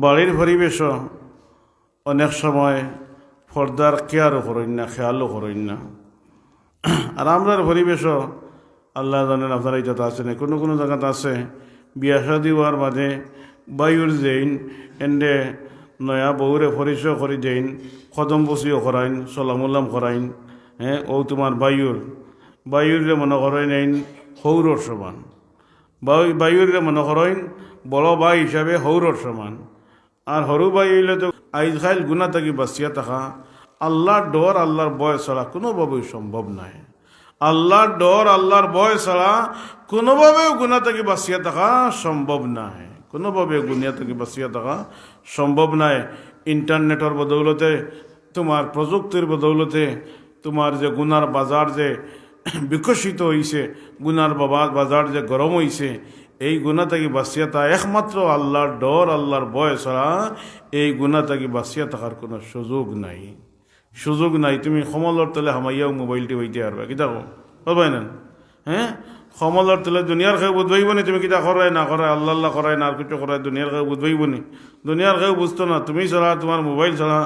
বাড়ির পরিবেশও অনেক সময় পর্দার কেয়ারও করেন না, খেয়ালও করেন না। আর আমরার পরিবেশও আল্লাহ জানেন, আপনারা এটা আছে না, কোনো কোনো জায়গাতে আছে বিয়া শাদী হওয়ার মাঝে বায়ুর যেইন এন্ডে নয়া বউরে পরিচয় করে দেন, কদম বসিও করাইন, সলামুল্লাম করাইন। হ্যাঁ, ও তোমার বায়ুরে মনে করেন এই সৌরর সমান, বায়ুরে মনে করেন বড় ভাই হিসাবে সৌরর সমান। আর সরু ভাই হইলে তো আইজ খাইল গুণা থাকি বাঁচিয়া থাকা, আল্লাহর ডর আল্লাহর বয় ছাড়া কোনোভাবেই সম্ভব নয়। আল্লাহর ডর আল্লাহর বয় ছাড়া কোনোভাবেও গুণা থেকে বাঁচিয়া থাকা সম্ভব নয়, কোনোভাবে গুণিয়া থেকে বাঁচিয়া থাকা সম্ভব নয়। ইন্টারনেটের বদৌলতে, তোমার প্রযুক্তির বদৌলতে তোমার যে গুনার বাজার যে বিকশিত হয়েছে, গুনার বাজার যে গরম হয়েছে, এই গুণা থেকে বাঁচিয়া থাকা একমাত্র আল্লাহর ডর আল্লাহর ভয় ছাড়া এই গুণা থেকে বাঁচিয়া থাকার কোনো সুযোগ নাই, সুযোগ নাই। তুমি সমলর তলে হামাইয়াও মোবাইলটি হইতে পারবা, কিতা করবাই না? হ্যাঁ, সমলর তলে দুনিয়ার খেয়ে বুঝবাইব নি তুমি কিতা করাই না করাই, আল্লাহ আল্লাহ করাই না আর কিছু করাই, দুনিয়ার খেয়ে বুঝবাইব নি? দুনিয়ার খেয়ে বুঝতো না, তুমি ছাড়া তোমার মোবাইল ছাড়া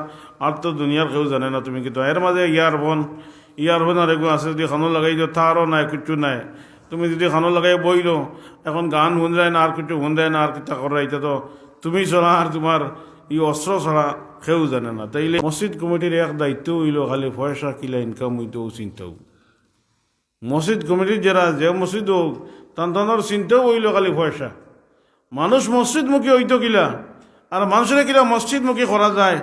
আর তো দুনিয়ার খেয়েও জানে না তুমি কিতা। এর মাঝে ইয়ারফোন আর এগুলো আছে, যদি খানো লাগাই দিও তারও নাই, কিচ্ছু নাই। তুমি যদি খানো লাগাই বইলো, এখন গান শুন যায় না আর কিছু শুন যায় না আর কিতা করা, এটা তো তুমি ছাড়া আর তোমার ই অস্ত্র ছাড়া কেউ জানে না। তাইলে মসজিদ কমিটির এক দায়িত্ব হইল খালি পয়সা কিলা ইনকাম হইতেও চিন্তাও। মসজিদ কমিটির যারা যে মসজিদ হোক তার চিন্তাও হইল খালি পয়সা। মানুষ মসজিদমুখী হইতো কিলা, আর মানুষের কিলা মসজিদমুখী করা যায়।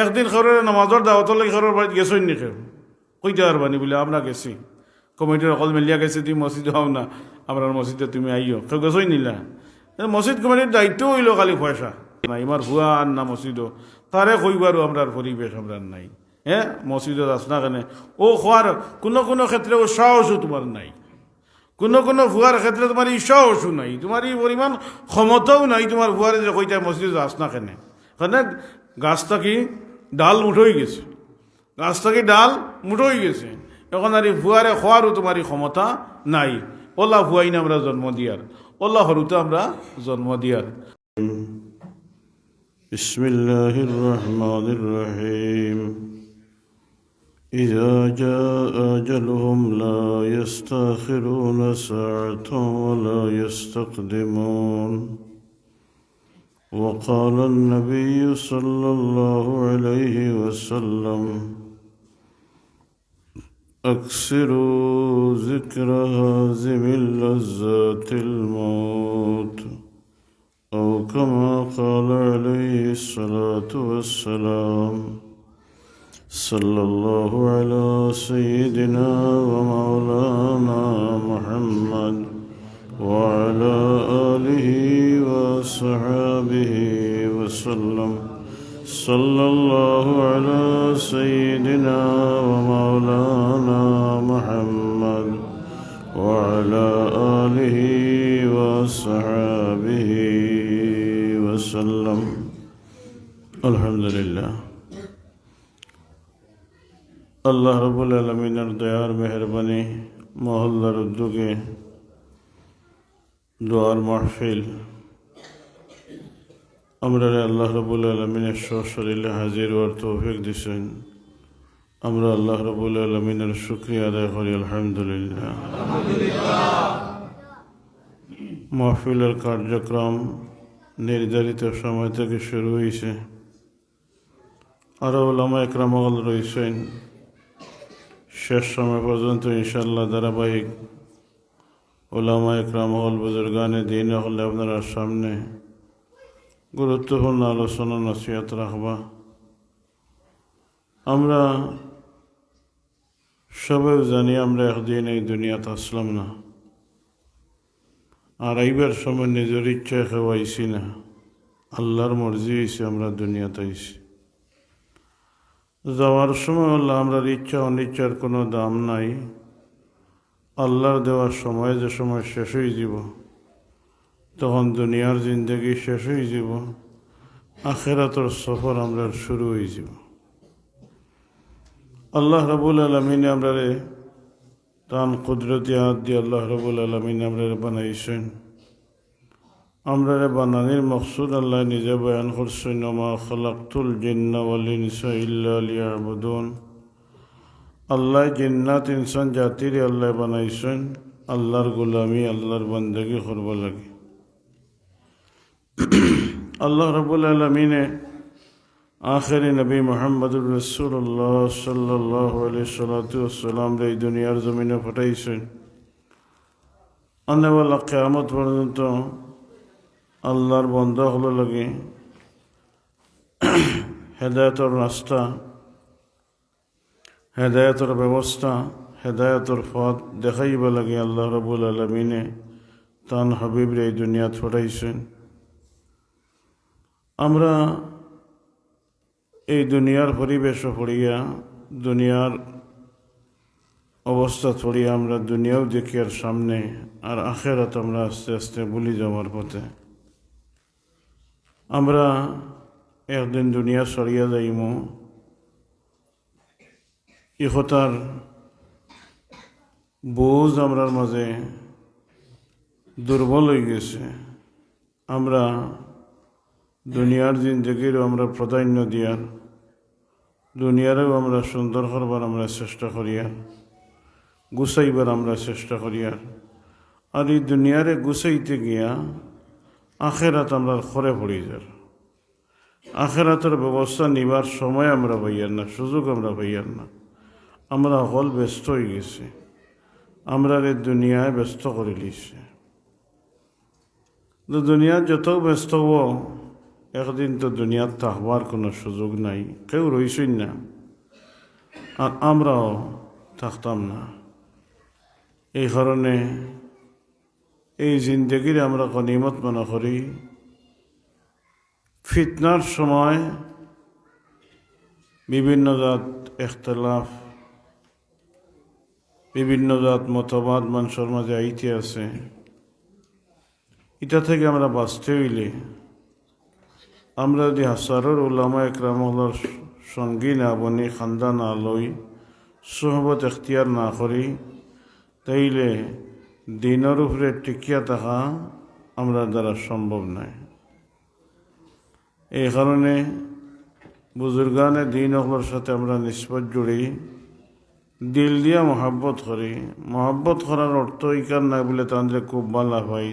একদিন খরের নামাজর দাওয়াতর লাগে খরের বাড়িতে গেছই নি, কেউ কইতে পারবানি বলে আমরা গেছি, কমিটির অকল মিলিয়া গেছে, তুমি মসজিদে হও না, আমরা মসজিদে তুমি আইও, কেউ গেছই নিলা। মসজিদ কমিটির দায়িত্ব হইল খালি পয়সা। না ইমার হুয়া আর না মসজিদও তারে কইবারও আমরার পরিবেশ আমরার নাই। হ্যাঁ, মসজিদত আস না কেন ও খোয়ার কোনো কোনো ক্ষেত্রে ও সাহসও তোমার নাই, কোনো কোনো ভুয়ার ক্ষেত্রে তোমার এই সাহসও নাই, তোমার এই পরিমাণ ক্ষমতাও নাই তোমার ভুয়ারে যে কইটা মসজিদে আস না কেন। কেন গাছটা কি ডাল মুঠোই গেছে, গাছটা কি ডাল মুঠোই গেছে, এখন আর এই ভুয়ারে খোয়ারও তোমার এই ক্ষমতা নাই। ওলা ভুয়াই না আমরা জন্ম দিয়ার, ওলা হরুতে আমরা জন্ম দিয়ার। بسم الله الرحمن الرحيم إذا جاء أجلهم لا يستأخرون ساعة ولا يستقدمون وقال النبي صلى الله عليه وسلم أكثروا ذكر هازم اللذات الموت أو كما قال عليه الصلاة والسلام صلى الله على سيدنا ومولانا محمد وعلى آله وصحبه وسلم صلى الله على سيدنا ومولانا محمد وعلى آله وصحبه وسلم الحمد لله। আল্লাহ রাব্বুল আলামিনের দয়ার মেহেরবানি মহল্লার উদ্যোগে দোয়ার মাহফিল আমরা আল্লাহ রাব্বুল আলামিনের সশরীরে হাজির হওয়ার তৌফিক দিয়েছেন। আমরা আল্লাহ রাব্বুল আলামিনের শুকরিয়া আদায় করি, আলহামদুলিল্লাহ। মাহফিলের কার্যক্রম নির্ধারিত সময় থেকে শুরু হয়েছে, আরও ওলামা একরাম রয়েছেন, শেষ সময় পর্যন্ত ইনশাআল্লাহ ধারাবাহিক ওলামা একরাম বুজুর্গানে দিন হলে আপনারা সামনে গুরুত্বপূর্ণ আলোচনা নসিহত রাখবা। আমরা সবাই জানি আমরা একদিন এই দুনিয়াতে আসলাম না, আর এইবার সময় নিজের ইচ্ছায় কেউ আইসি না, আল্লাহর মর্জি হয়েছে আমরা দুনিয়াতে আইসি। যাওয়ার সময় আল্লাহ আমরার ইচ্ছা অনিচ্ছার কোনো দাম নাই। আল্লাহর দেওয়ার সময় যে সময় শেষ হয়ে যাব, তখন দুনিয়ার জিন্দগি শেষ হয়ে যাব, আখিরাতের সফর আমরা শুরু হয়ে যাব। আল্লাহ রাব্বুল আলামিন আমরারে তান কুদরতি হাত দিয়ে আল্লাহ রাব্বুল আলামিন আমরারে বানাইছেন। আমরা বানানির মকসুদ আল্লাহ নিজে বয়ান করছেন, ওমা খালাকতুল জিন্না ওয়াল ইনসা ইল্লা লিয়াবুদুন। আল্লাহ জিন্নাত ইনসান জাতির আল্লাহ বানাইছেন আল্লাহর গোলামি, আল্লাহর বান্দাগি করব লাগে। আল্লাহ রাব্বুল আলামিনে আখেরি নবী মুহাম্মদুর রাসূলুল্লাহ সাল্লাল্লাহু আলাইহি ওয়াসাল্লাম এই দুনিয়ার জমিনে পাঠাইছেন। আনেওয়ালা কিয়ামত পর্যন্ত আল্লাহর বান্দা হলো লাগে হেদায়েতের রাস্তা, হেদায়েতের ব্যবস্থা, হেদায়েতের পথ দেখাইব লাগে। আল্লাহ রাব্বুল আলামিনে তান হাবিবরে এই দুনিয়াত পাঠাইছেন। আমরা এই দুনিয়ার পরিবেশ পড়িয়া, দুনিয়ার অবস্থা পড়িয়া আমরা দুনিয়াও দেখি আর সামনে, আর আখেরাত আমরা আস্তে আস্তে ভুলি যাওয়ার পথে। আমরা একদিন দুনিয়া সরিয়া যাইম, ইহতার বোঝ আমরার মাঝে দুর্বল হয়ে গেছে। আমরা দুনিয়ার জিন্দগিরও আমরা প্রাধান্য দিয়ার, দুনিয়ারেও আমরা সুন্দর করবার আমরা চেষ্টা করিয়ার, গুছাইবার আমরা চেষ্টা করিয়ার। আর এই দুনিয়ারে গুছাইতে গিয়া আখেরাত আমরা খরে পড়ি যার। আখেরাতের ব্যবস্থা নিবার সময় আমরা পাইয়ার না, সুযোগ আমরা পাইয়ার না। আমরা হল ব্যস্ত হয়ে গেছি, আমরা এই দুনিয়ায় ব্যস্ত করে লিছে। তো দুনিয়া যত ব্যস্ত হব, একদিন তো দুনিয়ার থাকবার কোনো সুযোগ নাই, কেউ রইছেন না, আর আমরাও থাকতাম না। এই কারণে এই জিন্দগির আমরা গনিমত মনে করি। ফিতনার সময় বিভিন্ন জাত ইখতিলাফ, বিভিন্ন জাত মতবাদ মানুষের মাঝে আইতে আছে। এটা থেকে আমরা বাঁচতে হইলে আমরা যদি হাসারোর উলামা একরামুল্লাহর সঙ্গী না বনি, খান্দা না লই, সোহবত এখতিয়ার না করি, তাইলে দিনের উপরে টিকিয়া থাকা আমরা দ্বারা সম্ভব নয়। এই কারণে বুজুর্গানে দিন ওগুলোর সাথে আমরা নিসবত জুড়ি, দিল দিয়া মহাব্বত করি। মহাব্বত করার অর্থ ইকার নাই বলে তাদের খুব বালা হয়,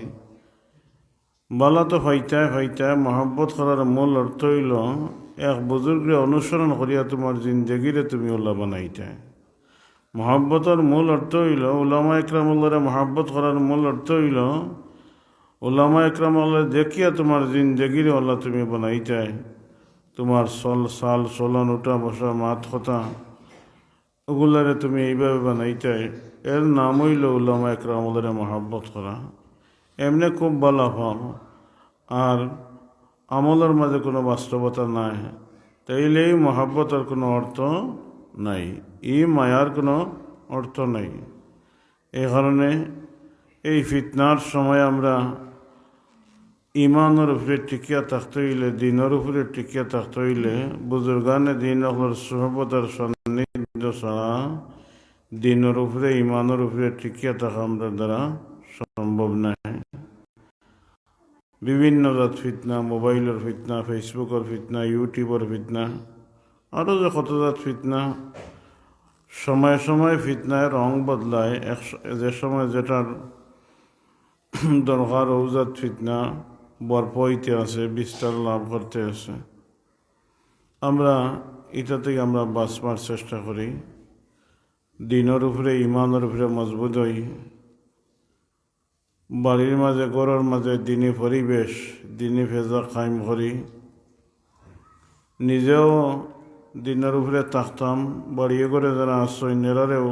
বালা তো ফাইতায় ফাইতায়। মহাব্বত করার মূল অর্থ হইল এক বুজুর্গরে অনুসরণ করিয়া তোমার জিন্দগিরে তুমি ওলা বানাইতায়। মহাব্বতের মূল অর্থ হইল উলামা একরামুল্লাহরে মহাব্বত করার মূল অর্থ হইল উলামা একরামুল্লাহ দেখিয়া তোমার জিন্দগিরে ওলা তুমি বানাইতায়। তোমার সাল চলন, উঠা বসা, মাত কথা, ওগুলারে তুমি এইভাবে বানাইতায়। এর নাম হইল উলামা একরামুল্লাহরে মহাব্বত করা। এমনি খুব ভালো ফল, আর আমলের মাঝে কোনো বাস্তবতা নাই, তাইলে এই মহাব্বতের কোনো অর্থ নাই, এই মায়ার কোনো অর্থ নাই। এই কারণে এই ফিতনার সময় আমরা ইমানের উপরে টিকিয়া থাকতে হইলে, দিনের উপরে টিকিয়া থাকতে হইলে বুজুর্গানে দিন সোহবতার সান্নিধ্য ছাড়া দিনের উপরে, ইমানের উপরে টিকিয়া থাকা আমরা দ্বারা সম্ভব নাই। বিভিন্ন জাত ফিতনা, মোবাইলের ফিতনা, ফেসবুকের ফিতনা, ইউটিউবের ফিতনা, আরও যে কত জাত ফিতনা। সময় সময় ফিতনায় রং বদলায়। যে সময় যেটার দরকার ওজাত ফিতনা বরপ হইতে আছে, বিস্তার লাভ করতে আছে। আমরা এটা থেকে আমরা বাঁচবার চেষ্টা করি, দিনের উপরে, ইমানের উপরে মজবুত হই। বাড়ির মাঝে, ঘরের মাঝে দিনী পরিবেশ, দিনী ফেজা কায়েম করি। নিজেও দিনের উপরে থাকতাম, বাড়িয়ে করে যারা আশ্রয় নেরারেও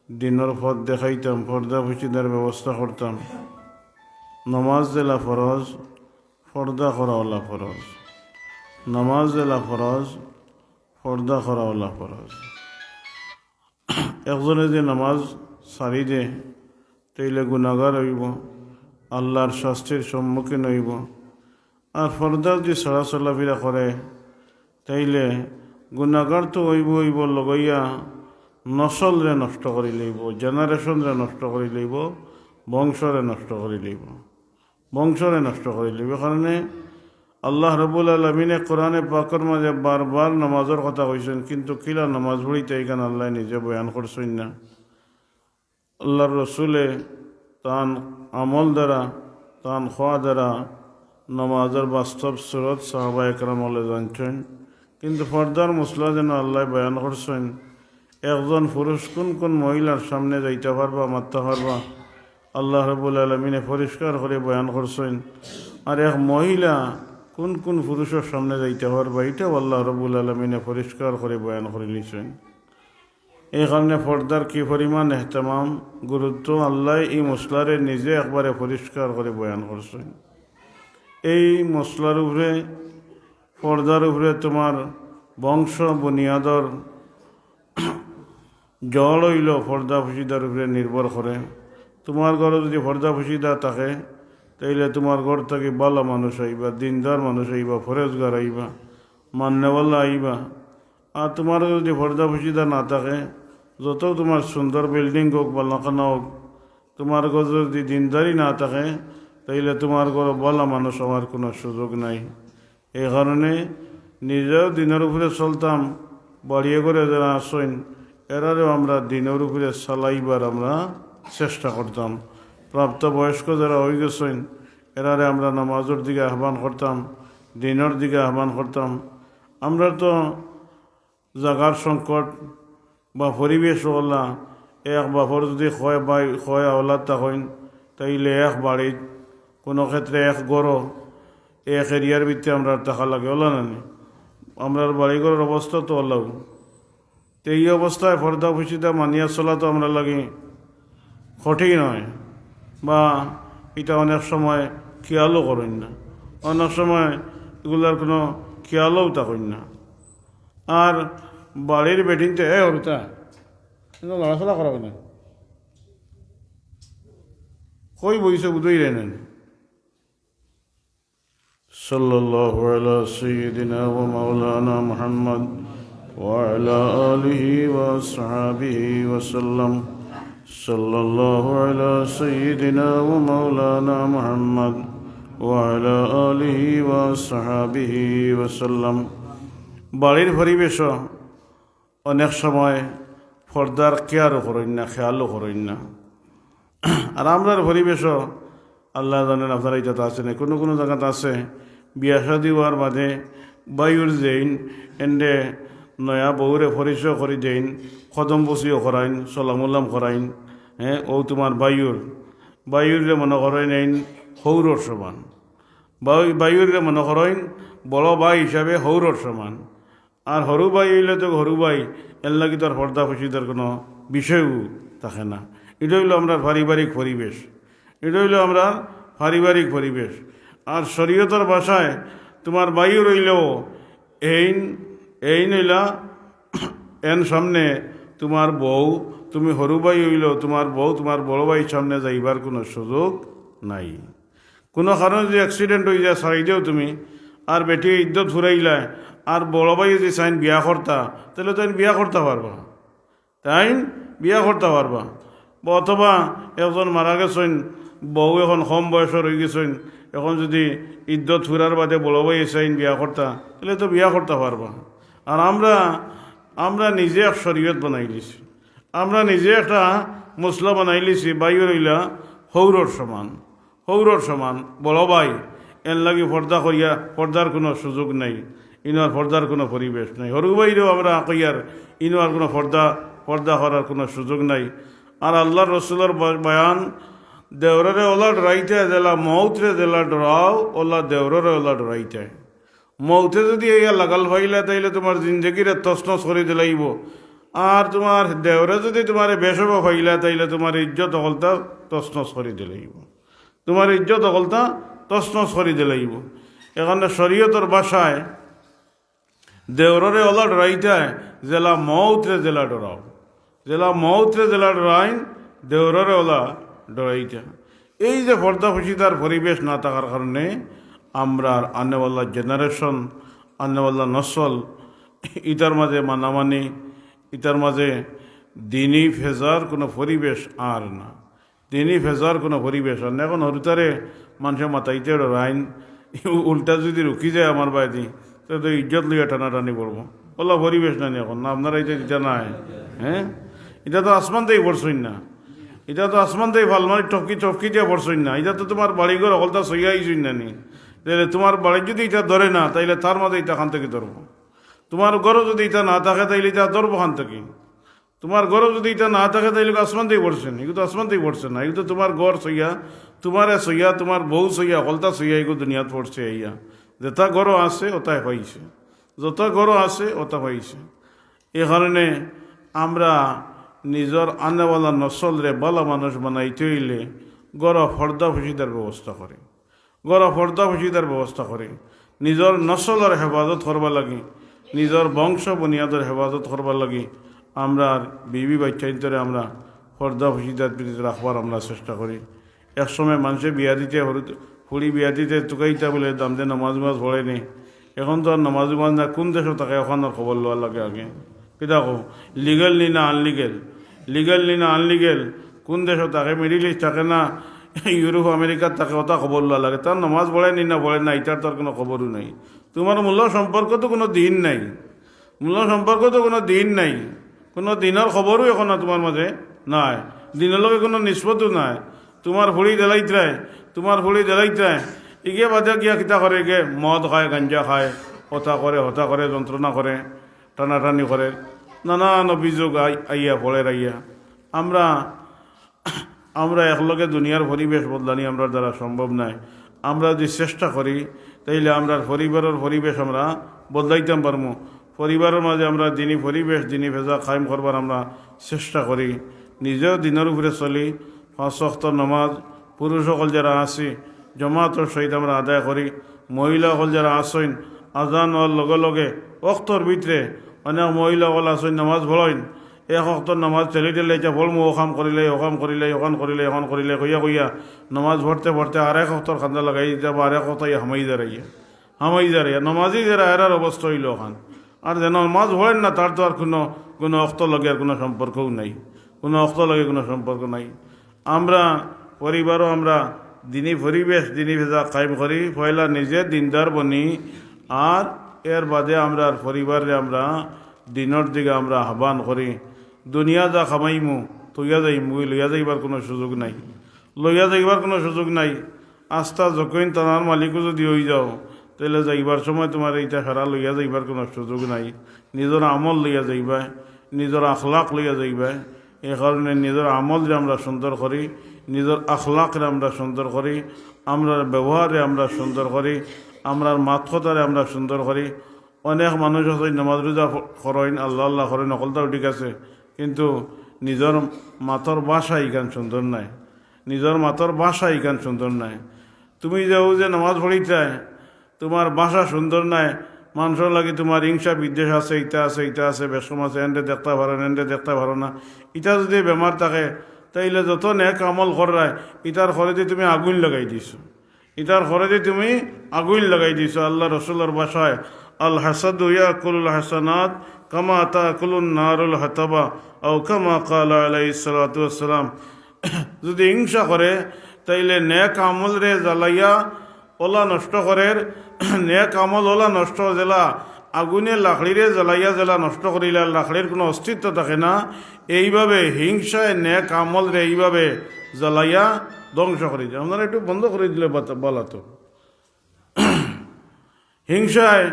দিনের পথ দেখাইতাম, পর্দা ফুচিদার ব্যবস্থা করতাম। নমাজ জেলা ফরজ, পর্দা করাওয়ালা ফরজ। নমাজ জেলা ফরজ, পর্দা করাওয়ালা ফরজ। একজনে যে নামাজ সারি দে, তাইলে গুনাহগার হইব, আল্লাহর শাস্তির সম্মুখীন হইব। আর পর্দা যদি চলা চলাফেরা করে, তাইলে গুনাহগার তো হইব লগাইয়া নসলরে নষ্ট করে লইব, জেনারেশনরে নষ্ট করে লইব, বংশরে নষ্ট করে লইব। বংশরে নষ্ট করে লিব। কারণে আল্লাহ রব্বুল আলমিনে কোরআনে পাকের মাঝে বারবার নামাজের কথা কইছেন, কিন্তু কিলা নামাজ পড়িতে এখানে আল্লাহ নিজে বয়ান করছেন না। আল্লাহর রসুলে তান আমল দ্বারা তান খোয়া দ্বারা নামাজের বাস্তব সুরত সাহাবা একরাম আল্লাহ জানছেন, কিন্তু পর্দার মশলা যেন আল্লাহ বয়ান করছেন। একজন পুরুষ কোন কোন মহিলার সামনে যাইতে পারবা, মারতে পারবা, আল্লাহ রব্বুল আলমিনে পরিষ্কার করে বয়ান করছেন। আর এক মহিলা কোন কোন পুরুষের সামনে যাইতে পারবা, এটাও আল্লাহ রব্বুল আলমিনে পরিষ্কার করে বয়ান করে নিছেন। এই কারণে পর্দার কি পরিমাণ এহতেমাম গুরুত্ব আল্লাহ এই মশলারে নিজে একবারে পরিষ্কার করে বয়ান করছেন। এই মশলার উপরে, পর্দার উপরে তোমার বংশ বুনিয়াদর জল হইল পর্দা ফুসিদার উপরে নির্ভর করে। তোমার ঘরে যদি পর্দা ফুসিদা থাকে, তাইলে তোমার ঘর থেকে ভালো মানুষ আইবা, দিনদার মানুষ আইবা, ফরেজগার আইবা, মান্যওয়াল্লা আইবা। আর তোমার যদি পর্দা ফুসিদা না থাকে, যত তোমার সুন্দর বিল্ডিং হোক বা লাখানা হোক, তোমার ঘর যদি দিনদারি না থাকে, তাইলে তোমার ঘর ভালো মানুষ হওয়ার কোনো সুযোগ নাই। এই কারণে নিজেও দিনের উপরে চলতাম, বাড়িয়ে করে যারা আসেন এরারেও আমরা দিনের উপরে চালাইবার আমরা চেষ্টা করতাম। প্রাপ্তবয়স্ক যারা হয়ে গেছেন এরারে আমরা নামাজের দিকে আহ্বান করতাম, দিনের দিকে আহ্বান করতাম। আমরা তো জাগার সংকট বা পরিবেশ ওলা, এক বাপর যদি ক্ষয় আওলাদ থাকেন, তাইলে এক বাড়ির কোনো ক্ষেত্রে এক গড় এক এরিয়ার ভিত্তিতে আমরা থাকা লাগে, ওলা না আমরা বাড়িঘরের অবস্থা তো ওলাও। তো এই অবস্থায় পর্দা ফুসিদা মানিয়া চলা তো আমরা লাগে কঠিন নয়, বা এটা অনেক সময় খেয়ালও করেন না, অনেক সময় এগুলার কোনো খেয়ালও থাকেন না। আর বাড়ির বেটিনতে হরতা লড়াচড়া করা না, কই বইছে বুঝই নেন। সাল্লাল্লাহু আলা সাইয়্যিদিনা ওয়া মাওলানা মুহাম্মদ ওয়া আলা আলিহি ওয়া আসহাবিহি ওয়া সাল্লাম। সাল্লাল্লাহু আলা সাইয়্যিদিনা ওয়া মাওলানা মুহাম্মদ ওয়া আলা আলিহি ওয়া আসহাবিহি ওয়া সাল্লাম। বাড়ির পরিবেশ অনেক সময় পর্দার কেয়ারও করেন না, খেয়ালও করেন না। আর আমরার পরিবেশও আল্লাহ জানেন, আপনারা এটা আছে না, কোনো কোনো জায়গাতে আছে বিয়া শাদী হওয়ার বাদে বায়ুর যেইন এন্ডে নয়া বউরে পরিচয় করে দেন, কদম বসিও করাইন, সলামুল্লাম করাইন। ও তোমার বায়ুরে মনে করেন এই হৌরর সমান, বায়ুরে মনে করেন বড় ভাই হিসাবে হৌরর সমান। আর হরু ভাই হইলে তো হরু ভাই, এর লাগি তার পর্দা ফুসিদার কোনো বিষয়ও থাকে না। এটা হইল আমরা পারিবারিক পরিবেশ, এটা হইল আমরা পারিবারিক পরিবেশ। আর শরীয়তের ভাষায় তোমার বায়ু রইলেও এই নইলা এন সামনে তোমার বউ, তুমি হরু ভাই হইলেও তোমার বউ তোমার বড় ভাইয়ের সামনে যাইবার কোনো সুযোগ নাই। কোনো কারণে যদি অ্যাক্সিডেন্ট হয়ে যায় সাইডেও তুমি, আর বেটি ইজ্জত ফুরাইলা, আর বড় ভাই যদি চাইন বিয়া করতা, তাহলে তাই বিয়া করতে পারবা, তাই বিয়া করতে পারবা। অথবা একজন মারা গেছেন, বউ এখন কম বয়সের হয়ে গেছেন, এখন যদি ইজ্জত ফুরার বাদে বড় ভাই চাইন বিয়া করতা, তাহলে তো বিয়া করতে পারবা। আর আমরা নিজে এক শরীয়ত বানাই লিছি, আমরা নিজে একটা মশলা বানাই লিছি, বায়ু রইলা হৌরর সমান বড় ভাই, এর লাগি পর্দা করিয়া পর্দার কোনো সুযোগ নাই, ইনার পর্দার কোনো পরিবেশ নাই। হরু বাইরেও আমরা কইয়ার ইনার কোনো পর্দা করার কোনো সুযোগ নাই। আর আল্লাহর রসুলের বয়ান, দেওরে ওলা ডরাইতে দিলা মৌতরে দিলা ডরাও, ওলা দেওরে ওলা ডরাইতে। মৌতে যদি ইয়া লাগাল ভাইলা, তাইলে তোমার জিন্দগিরে তছনছ করে দিলাইব। আর তোমার দেওরে যদি তোমার বেসব ভাইলা, তাইলে তোমার ইজ্জত অকলতা তছনছ করে দিলাইব, তোমার ইজ্জত অকলতা তছনছ করে দিলাইব। এখানে শরীয়তের ভাষায় দেওরে ওলা ডরাইতে জেলা মৌতরে জেলা ডরাও, জেলা মৌতরে জেলা ডরাইন, দেওরে ওলা ডরাইতে। এই যে পর্দা ফুসিদার পরিবেশ না থাকার কারণে আমরা আনেওয়াল্লা জেনারেশন, আনেওয়াল্লা নসল, ইটার মাঝে মানামানি, ইটার মাঝে দিনী ফেজার কোনো পরিবেশ আর না। দিনই ফেজার কোনো পরিবেশ আর না। এখন হরুতারে মানুষের মাথাইতে রাইন উল্টা যদি রুকি যায় আমার বাইদি তো ইজ্জত লইয়া টানাটানি করবো, ওলা পরিবেশ নাই এখন না। আপনারা এটা নাই, হ্যাঁ, এটা তো আসমান থেকে পড়ছই না, এটা তো আসমান থেকে ভালমারি টপকি টপকি দিয়ে পড়ছই না, এটা তো তোমার বাড়িঘর অকলতা সইয়া আইসই না নি। তাহলে তোমার বাড়ি যদি এটা ধরে না তাইলে তার মধ্যে এটা খান থেকে ধরবো। তোমার ঘরও যদি এটা না থাকে তাইলে এটা ধরবো খান থেকে। তোমার ঘরও যদি এটা না থাকে তাইলে আসমান থেকে পড়ছে না, এগুলো তো আসমান থেকে পড়ছে না, এগুলো তো তোমার ঘর সইয়া, তোমারে সইয়া, তোমার বউ সইয়া, অকলতা সইয়া এগুলো দুনিয়াত পড়ছে। ইয়া যেটা ঘরও আছে ওটাই হয়েছে, যত ঘরও আছে ওটা হয়েছে। এই কারণে আমরা নিজের আনেওয়ালা নসলরে বালা মানুষ বানাইতে হইলে গড় ফর্দা ফুসিদার ব্যবস্থা করে, গড় ফর্দা ফুসিদার ব্যবস্থা করে, নিজের নসলের হেফাজত করবার লাগে, নিজের বংশ বুনিয়াদের হেফাজত করবার লাগে আমরা বিবি বাচ্চাইন্তরে আমরা ফর্দা ফুসিদার প্রীতি রাখবার আমরা চেষ্টা করি। একসময় মানুষে বিয়া দিতে ফুড়ি বিয়া দিতে টুকাইতা বলে দাম দিয়ে নামাজ মাজ পড়ে নি। এখন তো আর নামাজ মাজ না, কোন দেশে থাকে এখন আর খবর লওয়ার লাগে আগে কিতা কো লিগেল নি না আনলিগেল, লিগেল নি না আনলিগেল, কোন দেশে থাকে, মিডিল ইস্ট থাকে না ইউরোপ আমেরিকার থাকে, ওটা খবর লওয়া লাগে। তার নামাজ পড়ে নি না পড়ে না এটার তার কোনো খবরও নাই। তোমার মূল্য সম্পর্ক তো কোনো দিন নাই, মূল্য সম্পর্ক তো কোনো দিন নাই, কোনো দিনের খবরও এখন তোমার মাঝে নাই, দিনের লগে কোনো নিষ্পত্তিও নাই। তোমার ফুড়ি দেলাইত্রায়, তোমার ফুড়ি দেলাইত্রায় ইগে বাদে গিয়া কিতা করে, গে মদ খায়, গাঞ্জা খায়, হতা করে, যন্ত্রণা করে, টানাটানি করে, নানান অভিযোগ আইয়া পড়ে আইয়া। আমরা একলগে দুনিয়ার পরিবেশ বদলানি আমরা দ্বারা সম্ভব নাই। আমরা যদি চেষ্টা করি তাইলে আমরা পরিবারের পরিবেশ আমরা বদলাইতাম পারবো। পরিবারের মাঝে আমরা দিনই পরিবেশ, দিনই ভেজা কায়েম করবার আমরা চেষ্টা করি। নিজেও দিনের উপরে চলি, 5 ওয়াক্ত নামাজ পুরুষ সকল যারা আছি জমাতর সহিত আমরা আদায় করি। মহিলা সকল যারা আসেন আজান হওয়ার লগে লগে ওক্তর ভিতরে অনেক মহিলা সকল আসেন নামাজ পড়েন, এক ওক্তর নামাজ ঠেলি যা বলমু ওখাম করিলে এখন করিলে কইয়া নামাজ পড়তে পড়তে আর এক ওক্তর খান্দা লাগাই যাব, আর এক ওক্তাই হামাই দাঁড়াইয়া নমাজি যারা এরার অবস্থা হইল ওখান। আর যেন নামাজ পড়েন না তার তো আর কোনো অক্ত লগে আর কোনো সম্পর্কও নাই, কোনো অক্ত লগে কোনো সম্পর্ক নাই। আমরা পরিবারও আমরা দিনী পরিবেশ, দিনী ভেজা কায়েম করি, পয়লা নিজে দিনদার বনি, আর এর বাদে আমরা পরিবারে আমরা দিনের দিকে আমরা আহ্বান করি। দুনিয়া যা খামাইমু তৈয়া যাইমু, লইয়া যাইবার কোনো সুযোগ নাই, লইয়া যাইবার কোনো সুযোগ নাই। আস্থা যখন তার মালিকও যদি হয়ে যাও তাহলে যাইবার সময় তোমার এইটা সারা লইয়া যাইবার কোনো সুযোগ নাই। নিজের আমল লইয়া যাইবা, নিজের আখলাক লইয়া যাইবা। এই কারণে নিজের আমলরে আমরা সুন্দর করি, নিজের আখলাকরে আমরা সুন্দর করি, আমরা ব্যবহারে আমরা সুন্দর করি, আমরা মাতকতারে আমরা সুন্দর করি। অনেক মানুষ আছে নামাজ রোজা করেন, আল্লাহ করেন, অকলটাও ঠিক আছে, কিন্তু নিজের মাতর ভাষা ইখান সুন্দর নাই, নিজের মাতর ভাষা ইখান সুন্দর নাই। তুমি যাও যে নামাজ পড়িতে তোমার ভাষা সুন্দর নাই, মানুষের লাগে তোমার হিংসা বিদ্বেষ আছে, ইটা আছে, বেশম আছে, এন্ডে দেখতে পারো না। ইটা যদি বেমার থাকে তাইলে যত নেক আমল করায় ইটার খরচে তুমি আগুন লাগাই দিছো, ইটার খরচে তুমি আগুন লাগাই দিছো। আল্লাহ রসুলের ভাষায় আল হাসাদু ইয়াকুলুল হাসানাত কামা তাকুলুন নারুল হাতাবা আও কামা ক্বালা আলাইহিস সালাতু ওয়াস সালাম। যদি হিংসা করে তাইলে নেক আমল রে জ্বালাইয়া ওলা নষ্ট করে, নেক আমল ওলা নষ্ট জেলা আগুনে লাকড়িরে জ্বালাইয়া জেলা নষ্ট করিলে লাকড়ির কোনো অস্তিত্ব থাকে না। এইভাবে হিংসায় নেক আমল রে এইভাবে জ্বালাইয়া ধ্বংস করে যায়। আপনারা একটু বন্ধ করে দিলে বলা তো, হিংসায়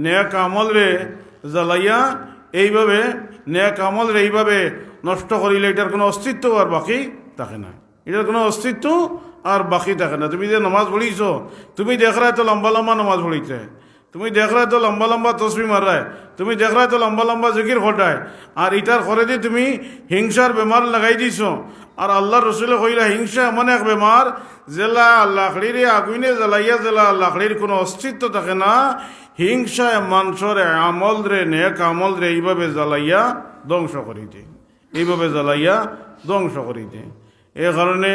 নেক আমল রে জ্বালাইয়া এইভাবে নেক আমল রে এইভাবে নষ্ট করিলে এটার কোনো অস্তিত্ব আর বাকি থাকে না, এটার কোনো অস্তিত্ব আর বাকি থাকে না। তুমি যে নামাজ পড়িছ, তুমি দেখ রায় তো লম্বা লম্বা নামাজ পড়িছে, তুমি দেখ রায় তো লম্বা লম্বা তসবি মারায়, তুমি দেখ রায় তো লম্বা লম্বা জিকির ঘটায়, আর ইটার করে দিয়ে তুমি হিংসার বেমার লাগাই দিছ। আর আল্লাহ রসুলে কইলা হিংসা এমন এক বেমার জেলা লাকড়িরে আগুনে জ্বালাইয়া জেলা লাকড়ির কোনো অস্তিত্ব থাকে না। হিংসায় মানুষের আমল রে নেক আমল রে এইভাবে জ্বালাইয়া ধ্বংস করিতে, এইভাবে জ্বালাইয়া ধ্বংস করিতে। এই কারণে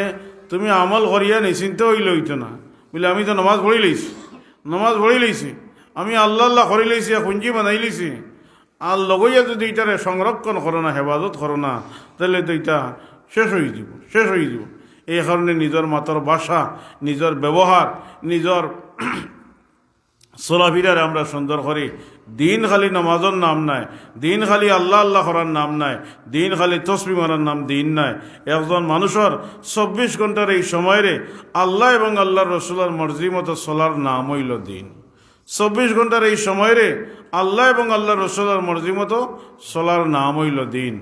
তুমি আমল করিয়া নিশ্চিন্ত হইলে হইতো না, বলে আমি তো নামাজ পড়ি লইছি, আমি আল্লাহ করি লইছি, পুঞ্জি বানাই লইছি, আর লগইয়া যদি এটারে সংরক্ষণ করো না, হেফাজত করো না, তাহলে তো এটা শেষ হয়ে যাব। এই কারণে নিজের মাতর ভাষা, নিজের ব্যবহার, নিজের চলাফিরার আমরা সুন্দর করি। দিন খালি নামাজের নাম নাই, দিন খালি আল্লাহ আল্লাহ করার নাম নাই, দিন খালি তসবি মারার নাম দিন নাই। একজন মানুষের 24 ঘন্টার এই সময়ের আল্লাহ এবং আল্লাহর রসুলের মর্জি মতো চলার নাম হইল দিন। 24 ঘন্টার এই সময়ের আল্লাহ এবং আল্লাহর রসুলের মর্জি মতো চলার নাম হইল দিন।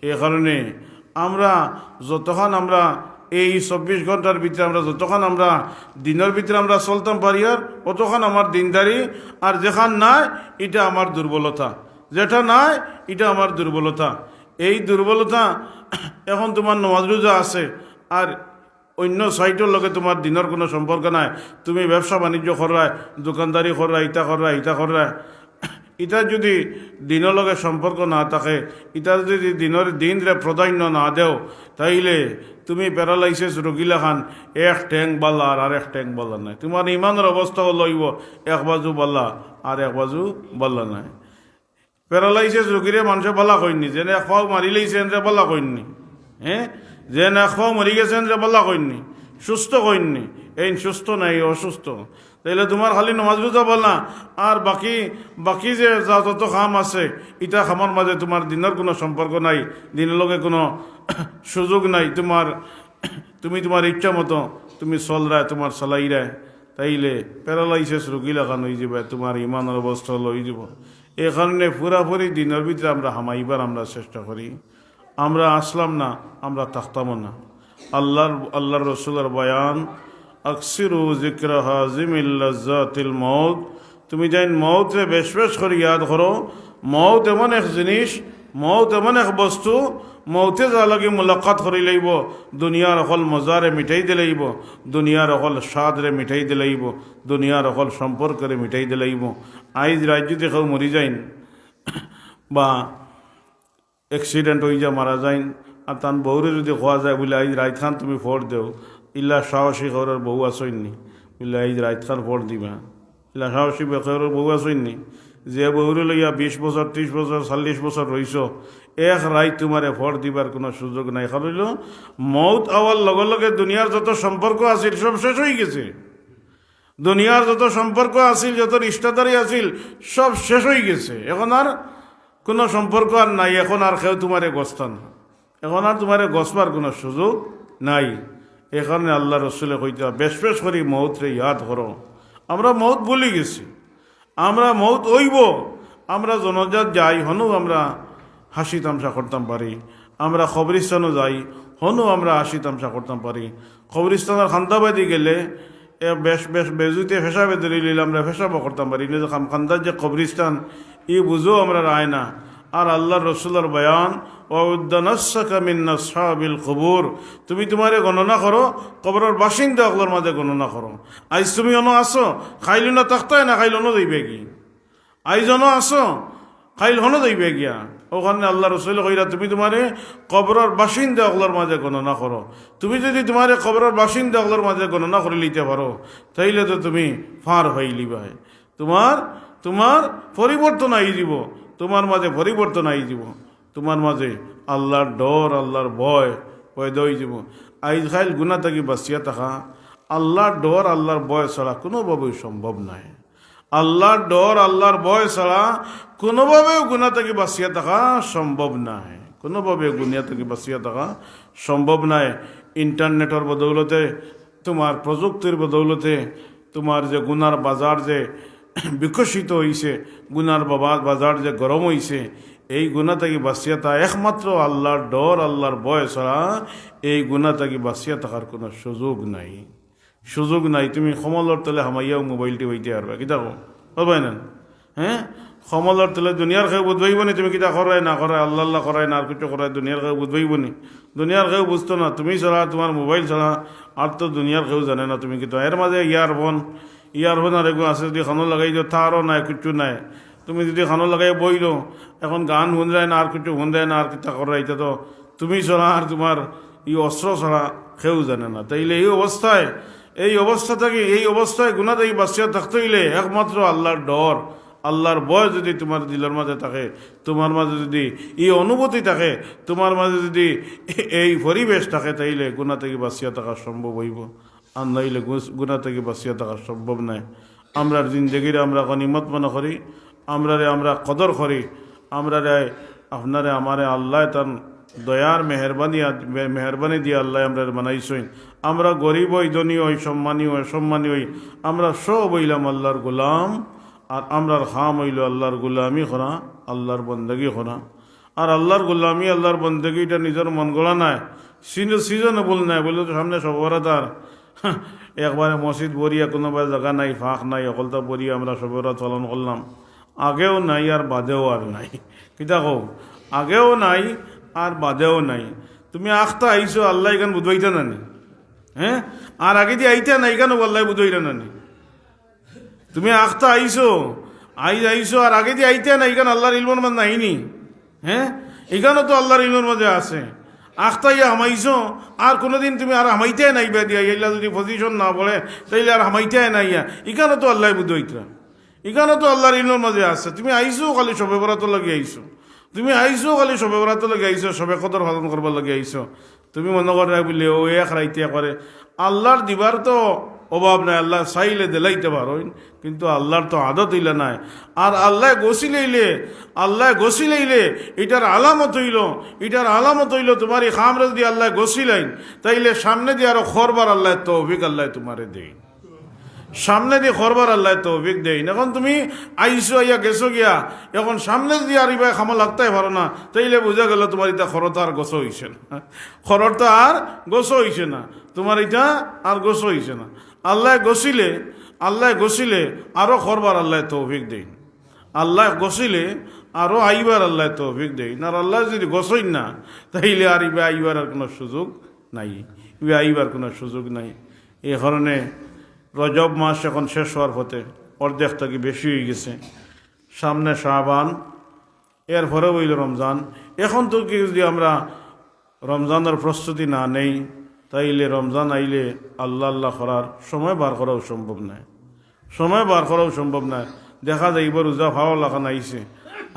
এই কারণে আমরা যতক্ষণ আমরা এই 24 ঘন্টার ভিতরে আমরা যতক্ষণ আমরা দিনের ভিতরে আমরা চলতাম পারি আর অতক্ষণ আমার দিনদারি, আর যেখান নাই এটা আমার দুর্বলতা, যেটা নাই এটা আমার দুর্বলতা। এই দুর্বলতা এখন তোমার নামাজ রোজা আছে আর অন্য সাইটের লগে তোমার দিনের কোনো সম্পর্ক নাই। তুমি ব্যবসা বাণিজ্য করায়, দোকানদারি করায়, ইটা করায়, ইটা করায়, এটা যদি দিনের লগে সম্পর্ক না থাকে, এটা যদি দিনরে প্রাধান্য না দেও, তাইলে তুমি প্যারালাইসিস রোগীলা খান এক ট্যাং বাল্লা আর এক ট্যাং বাল্লা নাই। তোমার ইমানের অবস্থা লইব এক বাজু বাল্লা আর এক বাজু বাল্লা নাই। প্যারালাইসিস রোগীরে মানুষে বাল্লা কইনি, যেন এক পাও মারি লাইছেন যে বাল্লা কইনি, হ্যাঁ, যেন এক পাও মরি গেছেন যে বাল্লা কইনি, সুস্থ কইনি। এই সুস্থ নাই, অসুস্থ। তাইলে তোমার খালি নামাজ রোজা বলা আর বাকি যে যা যত কাম আছে ইটা কামের মাঝে তোমার দিনের কোনো সম্পর্ক নাই, দিনের লগে কোনো সুযোগ নাই। তুমি তোমার ইচ্ছা মতো তুমি চলরায়, তোমার চলাইরায়, তাইলে প্যারালাইসিস রোগী লাগান হয়ে যাবে, তোমার ইমানের অবস্থা লই যাব। এই কারণে পুরাপুরি দিনের ভিতরে আমরা হামাইবার আমরা চেষ্টা করি। আমরা আসলাম না, আমরা থাকতামও না। আল্লাহর রসুলের বয়ান আকসিরু জিক্র হাজিমিল লাজ্জাতিল মউত, তুমি যাই মউতে বেশ বেশ করে ইয়াদ করো। মউত এমন এক জিনিস, মউত এমন এক বস্তু, মউতে যা লাগে মুলাকাত করি লইব, দুনিয়ার অকল মজারে মিঠাই দিলাইব, দুনিয়ার অকল স্বাদরে মিঠাই দিলাইব, দুনিয়ার অকল সম্পর্করে মিঠাই দিলাইব। আইজ রাজ্যতে কেউ মরি যাইন বা অ্যাক্সিডেন্ট হয়ে যা মারা যাইন, আর তান বউরে যদি খোয়া যায় বলে আইজ রাইত খান তুমি ফোর দেও, ইল্লা সাহসী খবরের বউ আসইনি বলে আইজ রাইত খান ফোর দিবা, ইল্লা সাহসী বেখরের বউ আসইনি। যে বউরে লইয়া 20 বছর 30 বছর 40 বছর রইছ, এক রাইত তোমারে ফোর দিবার কোনো সুযোগ নাই। কারণ মৌত আওয়ার লগে লগে দুনিয়ার যত সম্পর্ক আছিল সব শেষ হয়ে গেছে। দুনিয়ার যত সম্পর্ক আছিল, যত রিশতাদারি আছিল সব শেষ হয়ে গেছে। এখন আর কোনো সম্পর্ক আর নাই। এখন আর কেউ তোমারে গস্তান, এখন আর তোমারে গসবার কোনো সুযোগ নাই। এ কারণে আল্লাহ রসুলে কইতে বেশ বেশ করি মৌতরে ইয়াদ করো। আমরা মৌত ভুলে গেছি, আমরা মৌত হইব। আমরা জনজাত যাই হনু আমরা হাসি তামসা করতাম পারি, আমরা কবরিস্তানও যাই হনু আমরা হাসি তামসা করতাম পারি। কবরিস্তানের খান্দাবাদি গেলে বেশ বেশ বেজুতে ফেসা বেদরি লিলে আমরা ফেসাবো করতাম পারি। নিজে খান্দার যে কবরিস্তান ই বুঝো আমরা রায় না। আর আল্লাহর রসুলের বয়ান ওয়াউদ্দানাসসাকা মিন আসহাবিল কুবুর, তুমি তোমারে গণনা করো কবরের বাসিন্দা অগলোর মাঝে গণনা করো। আইজ তুমি অন আসো খাইল না তাক্তায় না খাইল অন যাইবে কি, আইজ অন আসো খাইল হন যাইবে গিয়া। ওখানে আল্লাহ রসুল কইরা তুমি তোমারে কবরের বাসিন্দা অগলোর মাঝে গণনা করো। তুমি যদি তোমারে কবরের বাসিন্দা অগলোর মাঝে গণনা করে লিতে পারো, তাইলে তো তুমি ফার হইলি ভাই। তোমার পরিবর্তন আই যাব, তোমার মাঝে পরিবর্তন আই যাব, তোমার মাঝে আল্লাহর ডর আল্লাহর ভয় পয়দা হয়ে যাব। আইজ খাইল গুণা থাকি বাঁচিয়া থাকা আল্লাহর ডর আল্লাহর ভয় ছাড়া কোনোভাবেই সম্ভব নাই। আল্লাহর ডর আল্লাহর ভয় ছাড়া কোনোভাবেও গুণা থেকে বাঁচিয়া থাকা সম্ভব নাই, কোনোভাবে গুণিয়া থেকে বাঁচিয়া থাকা সম্ভব নাই। ইন্টারনেটের বদৌলতে, তোমার প্রযুক্তির বদৌলতে তোমার যে গুনার বাজার যে বিকশিত হয়েছে, গুনার বাজার যে গরম হয়েছে, এই গুণা থেকে বাঁচিয়া থাকা একমাত্র আল্লাহর ডর আল্লাহর ভয় ছাড়া এই গুণা থেকে বাঁচিয়া থাকার কোনো সুযোগ নাই, সুযোগ নাই। তুমি সমলর তলে হামাইয়াও মোবাইলটি বইতে পারবে, কিতা পাবাই না? হ্যাঁ, সমলর তলে দুনিয়ার কেউ বুঝবাইব নি তুমি কিতা করাই না করাই, আল্লাহ আল্লাহ করাই না আর কিছু করাই, দুনিয়ার কেউ বুঝবাইব নি। দুনিয়ার কেউ বুঝতো না, তুমি ছাড়া তোমার মোবাইল ছাড়া আর তো দুনিয়ার কেউ জানে না তুমি কিতা। এর মাঝে ইয়ারফোন আর এগুলো আছে, যদি খানো লাগাই দিও তারও নাই, কিচ্ছু নাই। তুমি যদি খানো লাগাই বইলো, এখন গান শুন যায় না আর কিছু শুন যায় না আর কিতা করাই, এটা তো তুমি ছাড়া আর তোমার অস্ত্র ছাড়া কেউ জানে না। তাইলে এই অবস্থায় গুণা থেকে বাঁচিয়া থাকতে হইলে একমাত্র আল্লাহর ডর আল্লাহর ভয় যদি তোমার দিলের মাঝে থাকে, তোমার মাঝে যদি এই অনুভূতি থাকে, তোমার মাঝে যদি এই পরিবেশ থাকে, তাইলে গুনাহ থেকে বাঁচিয়া থাকা সম্ভব হইব। আর নাইলে গুনাহ থেকে বাঁচিয়া থাকা সম্ভব নাই। আমরা জিন্দগিরে আমরা গনিমত মনে করি, আমরা কদর করি, আপনারে আমারে আল্লাহ তার দয়ার মেহরবানি দিয়ে আল্লাহ আমরা বানাইছই। আমরা গরিব হই, ধনী হই, সম্মানী হই, অসম্মানী হই, আমরা সব হইলাম আল্লাহর গোলাম। আর আমরার খাম হইল আল্লাহর গোলামি করা, আল্লাহর বন্দেগি করা। আর আল্লাহর গোলামি, আল্লাহর বন্দেগি এটা নিজের মন গড়া নাই, সিজনেবল নাই। বলে তো সামনে সবরা তার একবারে মসজিদ বরিয়া কোনো জায়গা নাই, ফাঁক নাই, অকলতা বরিয়া আমরা সবরা চলন করলাম। আগেও নাই আর বাদেও আর নাই। কিতা কও? আগেও নাই আর বাদেও নাই। তুমি আখতা আইছো, আল্লাহ এখান বুঝবাইতা নানি? হ্যাঁ, আর আগে দিয়ে আইতা নাই কেন আল্লাহ বুঝবাইতা নানি? তুমি আখতা আইছো আর আগে দিয়ে আইতা নাই কেন আল্লাহর ইলমের মাঝে নাইনি? হ্যাঁ, এখানেও তো আল্লাহর ইলমের মাঝে আছে। আখতাইয়া হামাইছো আর কোনোদিন তুমি আর হামাইতে নাইবা দিয়া, এগুলা যদি পজিশন না বলে তাইলে আর হামাইতে নাইয়া। এখানে তো আল্লাহ বুঝবাইতা, এখানে তো আল্লাহর ইলমের মাঝে আছে। তুমি আইছো খালি সবে বরাত লাগে আইছো, তুমি আইছো খালি সবে বরাত লাগে আইছো, সবে কদর পালন করবার লাগে আইছো। তুমি মনে করে বলে ও এক রাইতে করে। আল্লাহর দিবার তো অভাব নাই, আল্লাহ চাইলে দিলাইতে পারেন, কিন্তু আল্লাহর তো আদত হইলে নাই। আর আল্লাহ গছিলাইলে এটার আলামত হইল তোমার এই খামরে যদি আল্লাহ গছিলাইন, তাইলে সামনে দিয়ে আরো খরবার আল্লাহ তৌফিক আল্লাহ তোমারে দেই, সামনে দিয়ে খরবার আল্লাহ তৌফিক দেই। এখন তুমি আইসো আইয়া গেছো গিয়া, এখন সামনে দিয়ে আর ইবা খামা লাগতেই পারো না, তাইলে বোঝা গেল তোমার এটা খরতা আর গোছ হইছে না, খরতা আর গোছ হইছে না, তোমার এটা আর গোছ হইছে না। আল্লাহ গছিলে আরো খরবার আল্লাহ তৌফিক দেই, আল্লাহ গছিলে আরো আইবার আল্লাহ তৌফিক দেই। আর আল্লাহ যদি গোছই না, তাইলে আর ইবা আইবার আর কোনো সুযোগ নাই, ইবা আইবার কোনো সুযোগ নাই। এই কারণে রজব মাস এখন শেষ হওয়ার পথে, অর্ধেক থেকে বেশি হয়ে গেছে। সামনে শাবান, এরপরে হইল রমজান। এখন তো কি যদি আমরা রমজানের প্রস্তুতি না নেই, তাইলে রমজান আইলে আল্লাহ করার সময় বার করাও সম্ভব নয়। দেখা যাইব রোজা ভালো লাগান আইছে,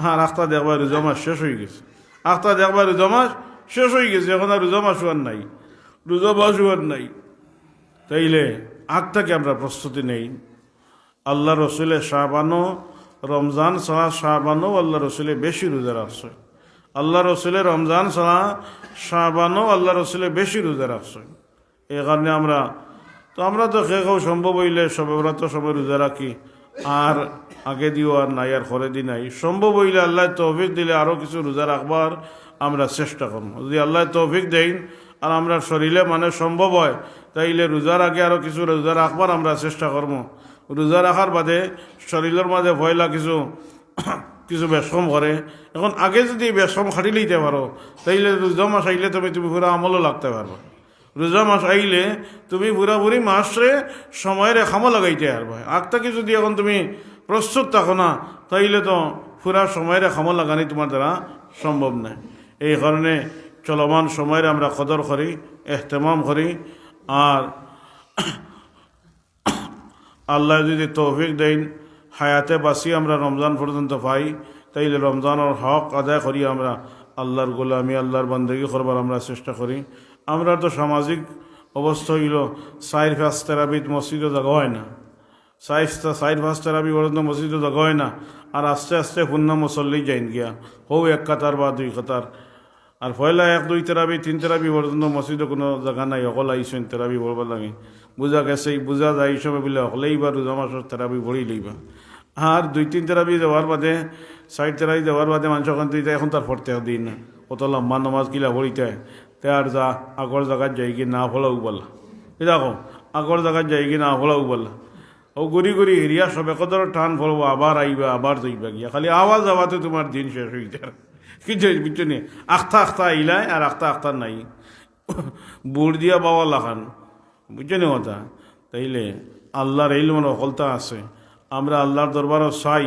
আর আখতা দেখবা রোজা মাস শেষ হয়ে গেছে, এখন আর রোজা মাস হওয়ার নাই। তাইলে আগ থেকে আমরা প্রস্তুতি নেই। আল্লাহ রসুলের শাবানো, রমজান ছাড়া শাবানো আল্লাহ রসুলে বেশি রোজা রাখছে। আল্লাহ রসুলের রমজান ছাড়া শাবানো আল্লাহ রসুলে বেশি রোজা রাখছে। এই কারণে আমরা তো খেয়েও সম্ভব হইলে সবেরা তো সবাই রোজা রাখি, আর আগে দিও আর নাই, আর ঘরে দি নাই। সম্ভব হইলে আল্লাহ তৌফিক দিলে আরও কিছু রোজা রাখবার আমরা চেষ্টা করবো। যদি আল্লাহ তৌফিক দেন আর আমরা শরীরে মানে সম্ভব হয়, তাইলে রোজার আগে আরও কিছু রোজা রাখবার আমরা চেষ্টা করবো। রোজা রাখার বাদে শরীরের মাঝে ভয়লা কিছু বেশম করে। এখন আগে যদি বেশম খাটি লইতে পারো, তাইলে রোজা মাস আইলে তুমি পুরা আমলও লাগতে পারবো। রোজা মাস আইলে তুমি পুরাপুরি মাসে সময়ের খামো লাগাইতে পারবে। আগ থেকে যদি এখন তুমি প্রস্তুত থাকো না, তাইলে তো পুরা সময়ের খামো লাগানি তোমার দ্বারা সম্ভব নয়। এই কারণে চলমান সময়ের আমরা কদর করি, এহতেমাম করি। আর আল্লাহ যদি তৌফিক দেন হায়াতে বাঁচি আমরা রমজান পর্যন্ত পাই, তাইলে রমজানের হক আদায় করি, আমরা আল্লাহর গোলামি, আল্লাহর বান্দেগি করবার আমরা চেষ্টা করি। আমরা তো সামাজিক অবস্থা হইল 4-5 তেরাবিত মসজিদও জায়গা হয় না, 4-5 তেরাবি পর্যন্ত মসজিদও জায়গা হয় না। আর আস্তে আস্তে পূর্ণ মুসল্লি যাইন গিয়া, হৌ 1 কাতার বা 2 কাতার। আর পয়লা 1-2 তেরাবি 3 তেরাবি পর্যন্ত মসজিদে কোনো জায়গা নাই, অকল আইসেন তেরাবি পড়বার লাগে। বুঝা গেছে, বুঝা যায় এই সময় বলে অকলেই বা রোজা মাসের তেরাবি পড়ি লইবা। আর 2-3 তেরাবি যাওয়ার বাদে, 4 তেরাবি যাওয়ার বাদে মানুষ ওখান থেকে এখন তার পড়তে দিন না, কত লম্বা নমাজ কিলা পড়িতে তে আর যা আগর জায়গায় যাই কি না ফলাও বলা। দেখো আগর জায়গায় যাই কি না ফলাও বলা, ও ঘুরি হিরিয়া সবে কদর টান ফলবো, আবার আইবা, আবার যাইবা গিয়া, খালি আওয়াজ আওয়াতে তোমার দিন শেষ হয়ে যায়। কিছু বুঝছো নি, আখতা আইলাই আর আখতা নাই, বুড় দিয়া বাবা লাখান, বুঝছো নি কথা। তাইলে আল্লাহর ইলম অকলতা আছে, আমরা আল্লাহর দরবারও চাই,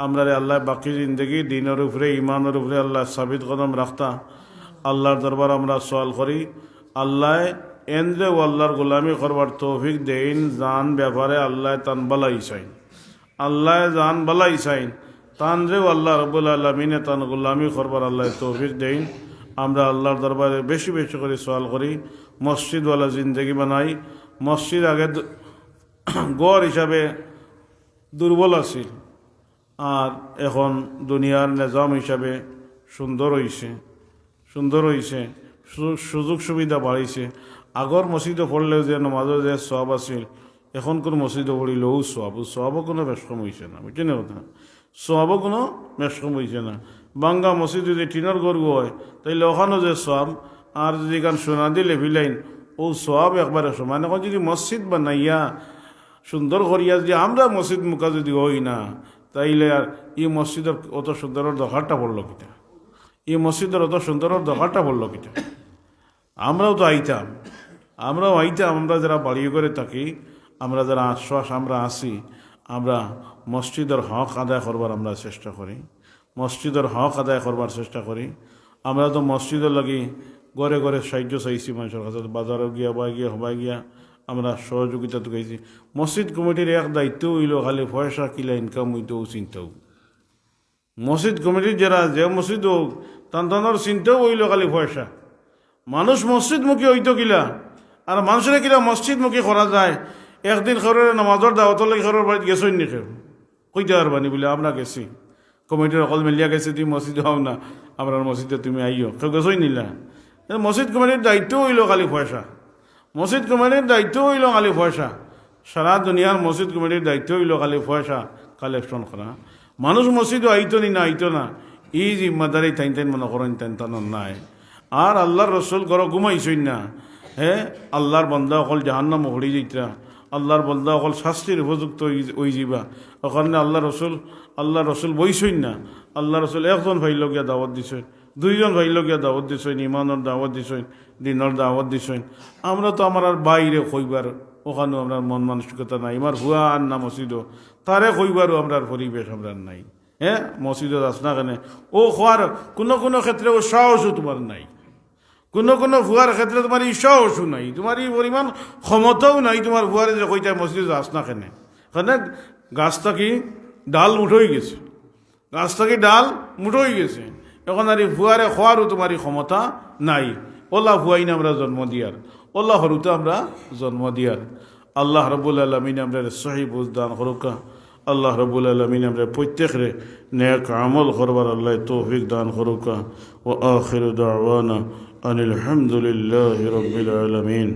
আমরা আল্লাহ বাকি জিন্দগি দিনের উপরে, ইমানের উপরে আল্লাহ সাবিত কদম রাখতা। আল্লাহর দরবার আমরা সওয়াল করি, আল্লাহ এন্দ্রে ও আল্লাহর গোলামি করবার তৌফিক দেন, জান ব্যাপারে আল্লাহ তান বালাই চাই, আল্লাহ জান বালাই চাইন তানরেও আল্লাহ রব্বুল আলমিনে তান গোলামি করবার আল্লাহ তৌফিক দেন। আমরা আল্লাহর দরবারে বেশি বেশি করে সওয়াল করি, মসজিদওয়ালা জিন্দগি বানাই। মসজিদ আগে গড় হিসাবে দুর্বল আছিল, আর এখন দুনিয়ার নিজাম হিসাবে সুন্দর হয়েছে, সুযোগ সুবিধা বাড়িছে। আগর মসজিদে পড়লেও যে নমাজের যে সওয়াব আছিল, এখনকার মসজিদে পড়িলেও সওয়াবও কোনো বেশকম হয়েছে না, বুঝছেন কথা? সওয়াবও কোনো বেশকম হয়েছে না। বাঙ্গা মসজিদ যদি টিনের গর্ব হয় তাইলে ওখানেও যে সওয়াব, আর যদি এখান সোনা দিলে ভিলাইন ও সওয়াব একবারে সমান। এখন যদি মসজিদ বানাইয়া সুন্দর করিয়া যদি আমরা মসজিদ মুখা যদি হই না, তাইলে আর এই মসজিদের অত সুন্দরের দরকারটা পড়লো কিটা? এই মসজিদের অত সুন্দরের দরকারটা পড়লো কিটা? আমরাও তো আইতাম, আমরা যারা বাড়ি করে থাকি, আমরা যারা আশ্বাস আমরা আসি, আমরা মসজিদের হক আদায় করবার আমরা চেষ্টা করি, মসজিদের হক আদায় করবার চেষ্টা করি। আমরা তো মসজিদের লাগি ঘরে ঘরে সাহায্য চাইছি মানুষের কাছে, বাজারে গিয়া হবাই গিয়া আমরা সহযোগিতা তো গাইছি। মসজিদ কমিটির এক দায়িত্ব হইল খালি পয়সা কিলা ইনকাম হইতেও চিন্তাও। মসজিদ কমিটির যারা যে মসজিদ হোক তার চিন্তাও হইল খালি পয়সা। মানুষ মসজিদমুখী হইতো কিলা, আর মানুষের কিলা মসজিদমুখী করা যায়। একদিন খরের নামাজর দাওয়াতর লাগে খরের বাড়িতে গেছই নি কেউ? কইতে পারবানি বলে আমরা গেছি, কমিটির অকল মিলিয়া গেছে, তুমি মসজিদে হও না, আমরা মসজিদে তুমি আইও, কেউ গেছই নিলা। মসজিদ কমিটির দায়িত্ব হইল খালি পয়সা, মসজিদ কমিটির দায়িত্ব হইল খালি পয়সা। সারা দুনিয়ার মসজিদ কমিটির দায়িত্ব হইল খালি পয়সা কালেকশন করা। মানুষ মসজিদও আইতো না, এই জিম্মাদারি টাইন মনে করেন টান নাই। আর আল্লাহর রসুল ঘর ঘুমাইছই না, আল্লাহর বন্দা অকল জাহান্নাম হরি যাইতরা, আল্লাহর বন্দা অকল শাস্তির উপযুক্ত ওই যাবা। ওখানে আল্লাহ রসুল বইছই না। আল্লাহ রসুল একজন ভাইল গিয়া দাওয়াত দিছেন, দুইজন ভাইল গিয়া দাওয়াত দিছেন, ইমানের দাওয়াত দিছেন, দিনের দাওয়াত দিছেন। আমরা তো আমার আর বাইরে কইবার ওখানেও আমরা মন মানসিকতা নাই। আমার হুয়া আর না মসজিদও তারে কইবারও আমরা পরিবেশ আমরা নাই। মসজিদত আস না কেন ও খোয়ার কোনো ক্ষেত্রে ও সাহসও তোমার নাই, কোনো ভুয়ার ক্ষেত্রে তোমার সাহসও নাই, তোমার এই পরিমাণ ক্ষমতাও নাই তোমার ভুয়ারে যে কইটা মসজিদে আস না কেন। গাছ থাকি ডাল মুঠোই গেছে, এখন আর এই ভুয়ারে খোয়ারও তোমার এই ক্ষমতা নাই। ওলা ভুয়াই না আমরা জন্ম দিয়ার, ওলা হরুতে আমরা জন্ম দিয়ার। আল্লাহ রব্বুল আলমিন আমরা সহি বুঝ দান করুকা। আল্লাহ রব্বুল আলমিন আমরা প্রত্যেকরে নেক আমল করবার আল্লাহ তৌফিক দান করুকা। ও আখিরু দাওয়ানা আনিল হামদুলিল্লাহি রাব্বিল আলামিন।